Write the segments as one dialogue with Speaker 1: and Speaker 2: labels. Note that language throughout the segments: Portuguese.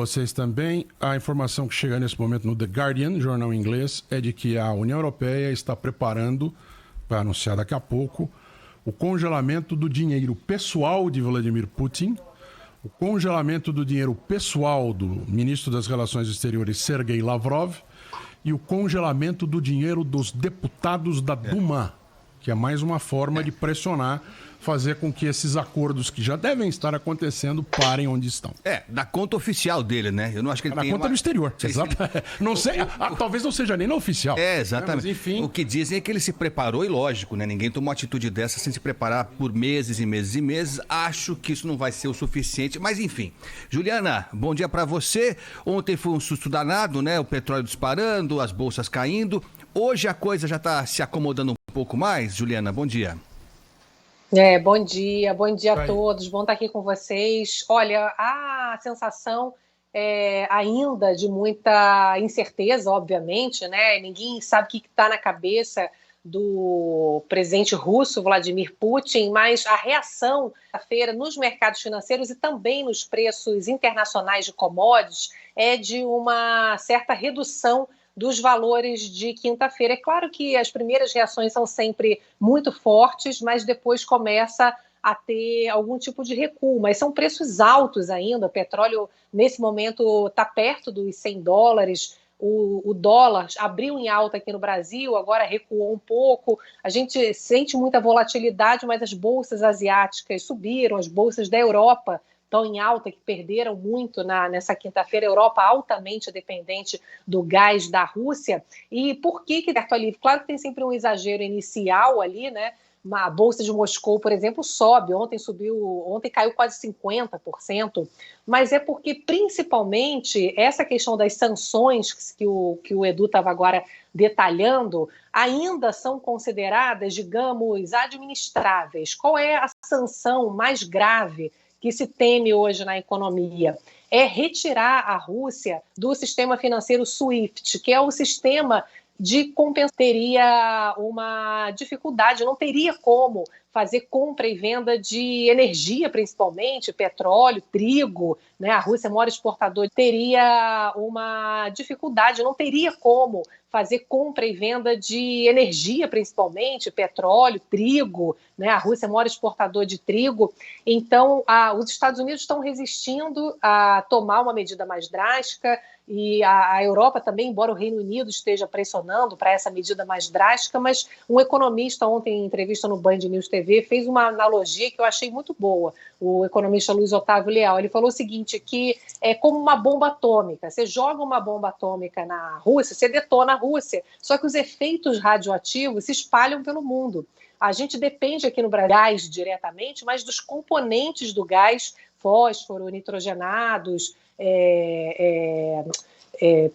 Speaker 1: vocês também. A informação que chega nesse momento no The Guardian, jornal inglês, é de que a União Europeia está preparando, vai anunciar daqui a pouco, o congelamento do dinheiro pessoal de Vladimir Putin, o congelamento do dinheiro pessoal do ministro das Relações Exteriores, Sergei Lavrov, e o congelamento do dinheiro dos deputados da Duma, que é mais uma forma de pressionar, fazer com que esses acordos que já devem estar acontecendo parem onde estão.
Speaker 2: Da conta oficial dele, né? Eu não acho que ele
Speaker 1: Na
Speaker 2: tem
Speaker 1: conta do exterior, exato. Não sei, talvez não seja nem na oficial.
Speaker 2: Exatamente.
Speaker 1: Mas, enfim...
Speaker 2: O que dizem é que ele se preparou, e lógico, né? Ninguém tomou uma atitude dessa sem se preparar por meses e meses e meses. Acho que isso não vai ser o suficiente, mas enfim. Juliana, bom dia pra você. Ontem foi um susto danado, né? O petróleo disparando, as bolsas caindo. Hoje a coisa já tá se acomodando um pouco mais. Juliana, bom dia.
Speaker 3: Bom dia a todos, bom estar aqui com vocês. Olha, a sensação é ainda de muita incerteza, obviamente, né? Ninguém sabe o que está na cabeça do presidente russo, Vladimir Putin, mas a reação da feira nos mercados financeiros e também nos preços internacionais de commodities é de uma certa redução dos valores de quinta-feira. É claro que as primeiras reações são sempre muito fortes, mas depois começa a ter algum tipo de recuo. Mas são preços altos ainda. O petróleo, nesse momento, está perto dos $100. O dólar abriu em alta aqui no Brasil, agora recuou um pouco. A gente sente muita volatilidade, mas as bolsas asiáticas subiram, as bolsas da Europa estão em alta, que perderam muito nessa quinta-feira. A Europa altamente dependente do gás da Rússia. E por que certo alívio? Claro que tem sempre um exagero inicial ali, né? A Bolsa de Moscou, por exemplo, sobe. Ontem caiu quase 50%, mas é porque, principalmente, essa questão das sanções que o Edu estava agora detalhando, ainda são consideradas, digamos, administráveis. Qual é a sanção mais grave que se teme hoje na economia? É retirar a Rússia do sistema financeiro SWIFT, que é o sistema de compensação. Teria uma dificuldade, não teria como fazer compra e venda de energia, principalmente, petróleo, trigo, né? A Rússia é o maior exportador, teria uma dificuldade, não teria como fazer compra e venda de energia, principalmente, petróleo, trigo, né? A Rússia é o maior exportador de trigo. Então, os Estados Unidos estão resistindo a tomar uma medida mais drástica, e a Europa também, embora o Reino Unido esteja pressionando para essa medida mais drástica, mas um economista ontem, em entrevista no Band News TV, fez uma analogia que eu achei muito boa. O economista Luiz Otávio Leal, ele falou o seguinte, que é como uma bomba atômica. Você joga uma bomba atômica na Rússia, você detona a Rússia, só que os efeitos radioativos se espalham pelo mundo. A gente depende aqui no Brasil, gás diretamente, mas dos componentes do gás, fósforo, nitrogenados,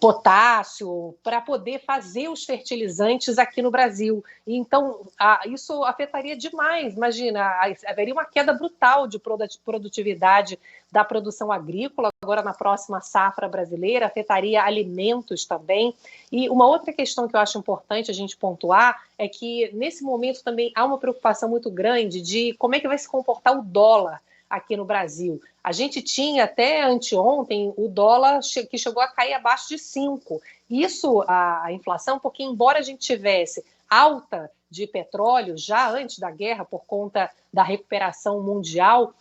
Speaker 3: potássio, para poder fazer os fertilizantes aqui no Brasil. Então, isso afetaria demais. Imagina, haveria uma queda brutal de produtividade da produção agrícola, agora na próxima safra brasileira, afetaria alimentos também. E uma outra questão que eu acho importante a gente pontuar é que, nesse momento, também há uma preocupação muito grande de como é que vai se comportar o dólar aqui no Brasil. A gente tinha até anteontem o dólar que chegou a cair abaixo de 5. Isso, a inflação, porque embora a gente tivesse alta de petróleo já antes da guerra, por conta da recuperação mundial,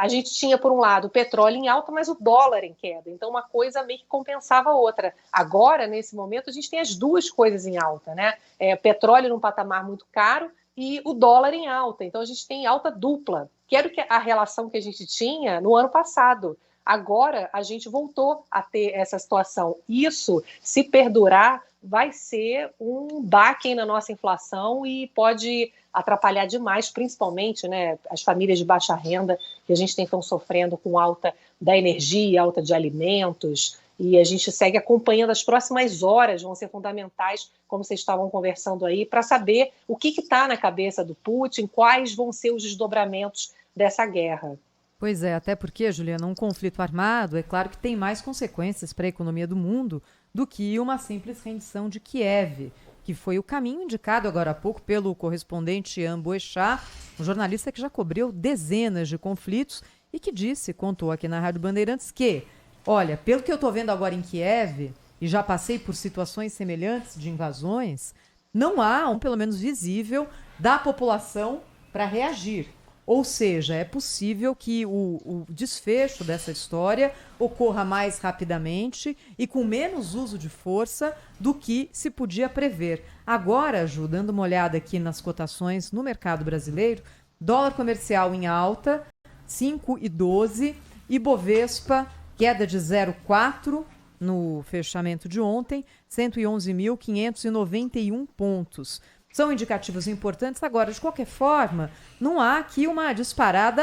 Speaker 3: a gente tinha, por um lado, o petróleo em alta, mas o dólar em queda. Então, uma coisa meio que compensava a outra. Agora, nesse momento, a gente tem as duas coisas em alta, né? Petróleo num patamar muito caro e o dólar em alta. Então, a gente tem alta dupla, que era a relação que a gente tinha no ano passado. Agora, a gente voltou a ter essa situação. Isso, se perdurar, vai ser um baque na nossa inflação e pode atrapalhar demais, principalmente, né, as famílias de baixa renda, que a gente estão sofrendo com alta da energia, alta de alimentos, e a gente segue acompanhando. As próximas horas vão ser fundamentais, como vocês estavam conversando aí, para saber o que está na cabeça do Putin, quais vão ser os desdobramentos dessa guerra.
Speaker 4: Pois é, até porque, Juliana, um conflito armado, é claro que tem mais consequências para a economia do mundo do que uma simples rendição de Kiev, que foi o caminho indicado agora há pouco pelo correspondente Ian Boechat, um jornalista que já cobriu dezenas de conflitos e que contou aqui na Rádio Bandeirantes que Olha, pelo que eu estou vendo agora em Kiev, e já passei por situações semelhantes de invasões, não há pelo menos visível, da população para reagir. Ou seja, é possível que o desfecho dessa história ocorra mais rapidamente e com menos uso de força do que se podia prever. Agora, Ju, dando uma olhada aqui nas cotações no mercado brasileiro, dólar comercial em alta, 5,12, e Bovespa, queda de 0,4 no fechamento de ontem, 111.591 pontos. São indicativos importantes. Agora, de qualquer forma, não há aqui uma disparada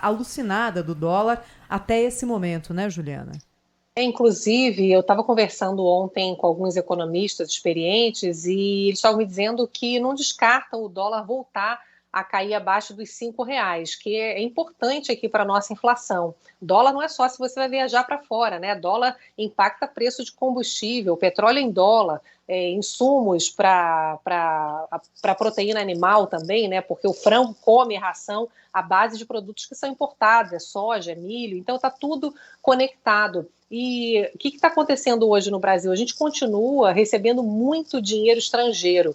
Speaker 4: alucinada do dólar até esse momento, né, Juliana?
Speaker 3: Inclusive, eu estava conversando ontem com alguns economistas experientes e eles estavam me dizendo que não descartam o dólar voltar a cair abaixo dos R$ 5, que é importante aqui para a nossa inflação. Dólar não é só se você vai viajar para fora, né? Dólar impacta preço de combustível, petróleo em dólar, insumos para proteína animal também, né? Porque o frango come ração à base de produtos que são importados, é soja, é milho, então está tudo conectado. E o que está acontecendo hoje no Brasil? A gente continua recebendo muito dinheiro estrangeiro,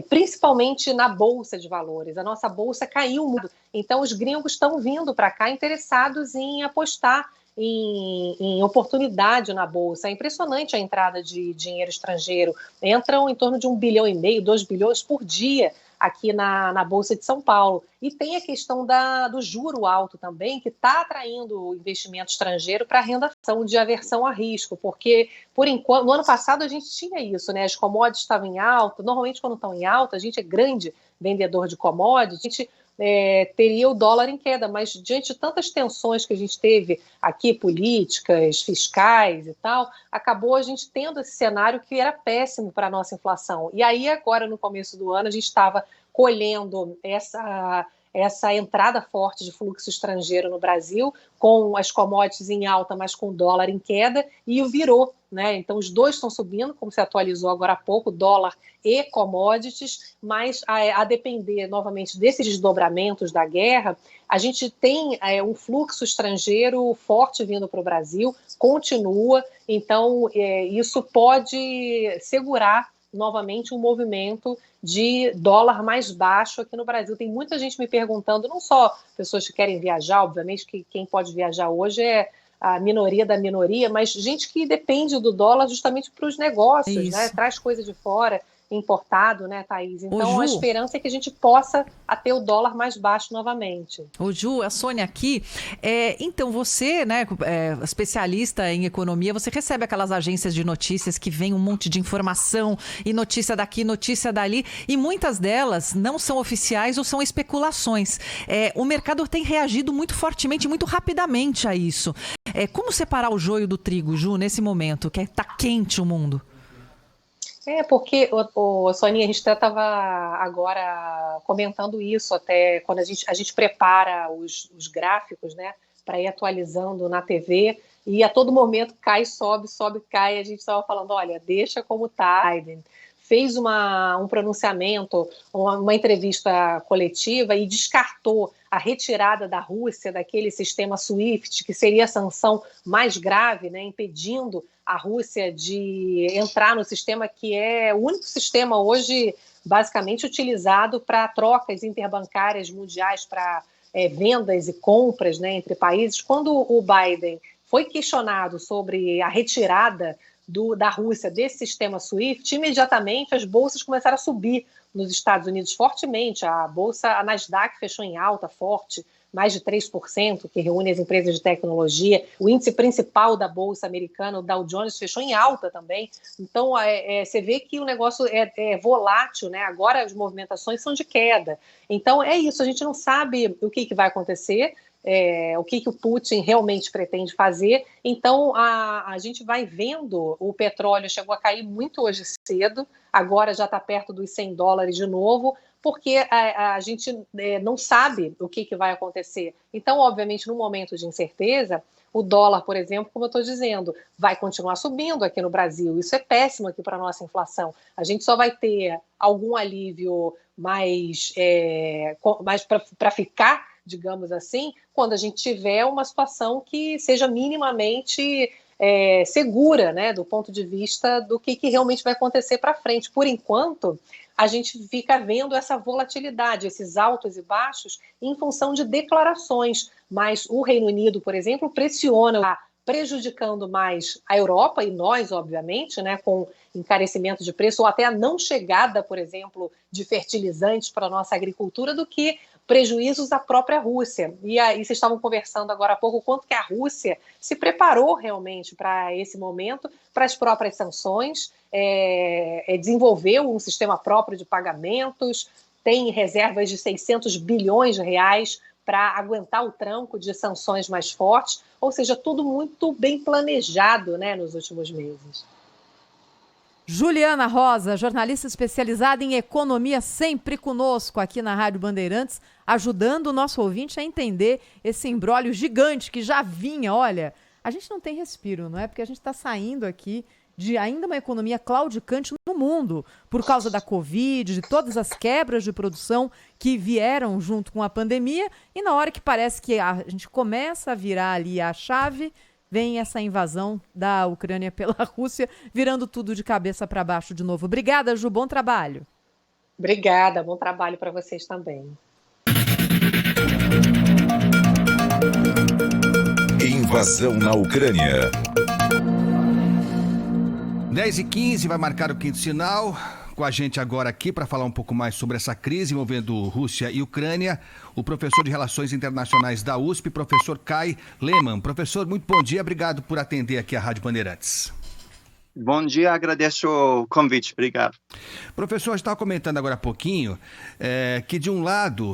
Speaker 3: principalmente na Bolsa de Valores. A nossa Bolsa caiu muito. Então, os gringos estão vindo para cá interessados em apostar em oportunidade na Bolsa. É impressionante a entrada de dinheiro estrangeiro. Entram em torno de 1,5 bilhão, 2 bilhões por dia aqui na Bolsa de São Paulo. E tem a questão do juro alto também, que está atraindo investimento estrangeiro para a renda de aversão a risco, porque, por enquanto, no ano passado a gente tinha isso, né? As commodities estavam em alta, normalmente quando estão em alta, a gente é grande vendedor de commodities, a gente teria o dólar em queda, mas diante de tantas tensões que a gente teve aqui, políticas, fiscais e tal, acabou a gente tendo esse cenário que era péssimo para a nossa inflação. E aí agora, no começo do ano, a gente estava colhendo essa entrada forte de fluxo estrangeiro no Brasil, com as commodities em alta, mas com o dólar em queda, e o virou, né? Então, os dois estão subindo, como se atualizou agora há pouco, dólar e commodities, mas a depender, novamente, desses desdobramentos da guerra, a gente tem um fluxo estrangeiro forte vindo para o Brasil, continua, então isso pode segurar novamente um movimento de dólar mais baixo aqui no Brasil. Tem muita gente me perguntando, não só pessoas que querem viajar, obviamente que quem pode viajar hoje é a minoria da minoria, mas gente que depende do dólar justamente para os negócios, né? Traz coisa de fora, importado, né, Thaís? Então, a esperança é que a gente possa ter o dólar mais baixo novamente.
Speaker 5: Ô, Ju, a Sônia aqui. Então, você, né, especialista em economia, você recebe aquelas agências de notícias que vem um monte de informação e notícia daqui, notícia dali, e muitas delas não são oficiais ou são especulações. O mercado tem reagido muito fortemente, muito rapidamente a isso. Como separar o joio do trigo, Ju, nesse momento, que está quente o mundo?
Speaker 3: Porque, Soninha, a gente até estava agora comentando isso, até quando a gente prepara os gráficos, né, para ir atualizando na TV, e a todo momento cai, sobe, cai, a gente estava falando, olha, deixa como está. Biden fez um pronunciamento, uma entrevista coletiva e descartou a retirada da Rússia daquele sistema SWIFT, que seria a sanção mais grave, né, impedindo a Rússia de entrar no sistema que é o único sistema hoje basicamente utilizado para trocas interbancárias mundiais, para vendas e compras, né, entre países. Quando o Biden foi questionado sobre a retirada da Rússia desse sistema SWIFT, imediatamente as bolsas começaram a subir nos Estados Unidos fortemente. A Nasdaq fechou em alta forte, mais de 3%, que reúne as empresas de tecnologia. O índice principal da Bolsa Americana, o Dow Jones, fechou em alta também. Então, você vê que o negócio é volátil, né? Agora as movimentações são de queda. Então, é isso, a gente não sabe o que vai acontecer, o que o Putin realmente pretende fazer. Então, a gente vai vendo, o petróleo chegou a cair muito hoje cedo, agora já está perto dos $100 de novo, porque a gente não sabe o que vai acontecer. Então, obviamente, no momento de incerteza, o dólar, por exemplo, como eu estou dizendo, vai continuar subindo aqui no Brasil. Isso é péssimo aqui para a nossa inflação. A gente só vai ter algum alívio mais para ficar, digamos assim, quando a gente tiver uma situação que seja minimamente segura, né, do ponto de vista do que realmente vai acontecer para frente. Por enquanto, a gente fica vendo essa volatilidade, esses altos e baixos, em função de declarações. Mas o Reino Unido, por exemplo, pressiona, prejudicando mais a Europa e nós, obviamente, né, com encarecimento de preço ou até a não chegada, por exemplo, de fertilizantes para a nossa agricultura, do que prejuízos à própria Rússia. E aí vocês estavam conversando agora há pouco o quanto que a Rússia se preparou realmente para esse momento, para as próprias sanções, desenvolveu um sistema próprio de pagamentos, tem reservas de 600 bilhões de reais para aguentar o tranco de sanções mais fortes, ou seja, tudo muito bem planejado, né, nos últimos meses.
Speaker 4: Juliana Rosa, jornalista especializada em economia, sempre conosco aqui na Rádio Bandeirantes, ajudando o nosso ouvinte a entender esse imbróglio gigante que já vinha. Olha, a gente não tem respiro, não é? Porque a gente está saindo aqui de ainda uma economia claudicante no mundo, por causa da Covid, de todas as quebras de produção que vieram junto com a pandemia, e na hora que parece que a gente começa a virar ali a chave, vem essa invasão da Ucrânia pela Rússia, virando tudo de cabeça para baixo de novo. Obrigada, Ju, bom trabalho.
Speaker 3: Obrigada, bom trabalho para vocês também.
Speaker 6: Invasão na Ucrânia.
Speaker 2: 10h15 vai marcar o quinto sinal. Com a gente agora aqui para falar um pouco mais sobre essa crise envolvendo Rússia e Ucrânia, o professor de Relações Internacionais da USP, professor Kai Lehmann. Professor, muito bom dia, obrigado por atender aqui a Rádio Bandeirantes.
Speaker 7: Bom dia, agradeço o convite, obrigado.
Speaker 2: Professor, a gente estava comentando agora há pouquinho que de um lado